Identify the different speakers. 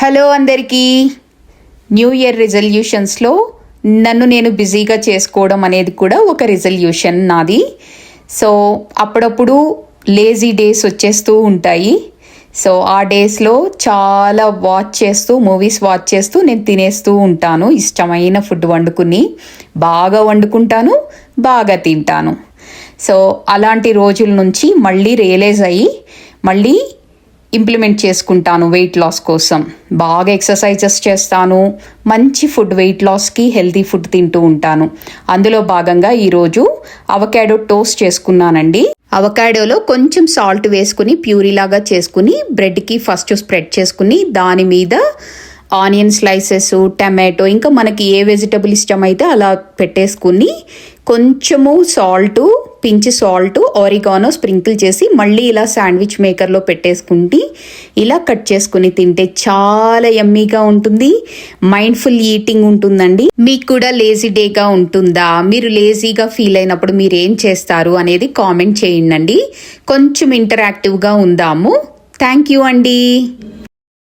Speaker 1: Hello అందరికీ. New year రిజల్యూషన్స్లో నన్ను నేను బిజీగా చేసుకోవడం అనేది కూడా ఒక రిజల్యూషన్ నాది. సో అప్పుడప్పుడు లేజీ డేస్ వచ్చేస్తూ ఉంటాయి. సో ఆ డేస్లో చాలా మూవీస్ వాచ్ చేస్తూ నేను తినేస్తూ ఉంటాను. ఇష్టమైన ఫుడ్ వండుకుని బాగా వండుకుంటాను, బాగా తింటాను. సో అలాంటి రోజుల నుంచి మళ్ళీ రియలైజ్ అయ్యి మళ్ళీ ఇంప్లిమెంట్ చేసుకుంటాను వెయిట్ లాస్ కోసం. బాగా ఎక్సర్సైజెస్ చేస్తాను, మంచి ఫుడ్, వెయిట్ లాస్కి హెల్తీ ఫుడ్ తింటూ ఉంటాను. అందులో భాగంగా ఈరోజు అవకాడో టోస్ట్ చేసుకున్నానండి. అవకాడోలో కొంచెం సాల్ట్ వేసుకుని ప్యూరీలాగా చేసుకుని బ్రెడ్కి ఫస్ట్ స్ప్రెడ్ చేసుకుని దాని మీద ఆనియన్ స్లైసెస్, టమాటో, ఇంకా మనకి ఏ వెజిటబుల్ ఇష్టమైతే అలా పెట్టేసుకుని కొంచెము పించ్ సాల్ట్, ఆరిగానో స్ప్రింకిల్ చేసి మళ్ళీ ఇలా శాండ్విచ్ మేకర్లో పెట్టేసుకుంటే ఇలా కట్ చేసుకుని తింటే చాలా యమ్మీగా ఉంటుంది. మైండ్ఫుల్ ఈటింగ్ ఉంటుందండి. మీకు కూడా లేజీ డేగా ఉంటుందా? మీరు లేజీగా ఫీల్ అయినప్పుడు మీరు ఏం చేస్తారు అనేది కామెంట్ చేయండి. కొంచెం ఇంటరాక్టివ్గా ఉందాము. థ్యాంక్ యూ అండి.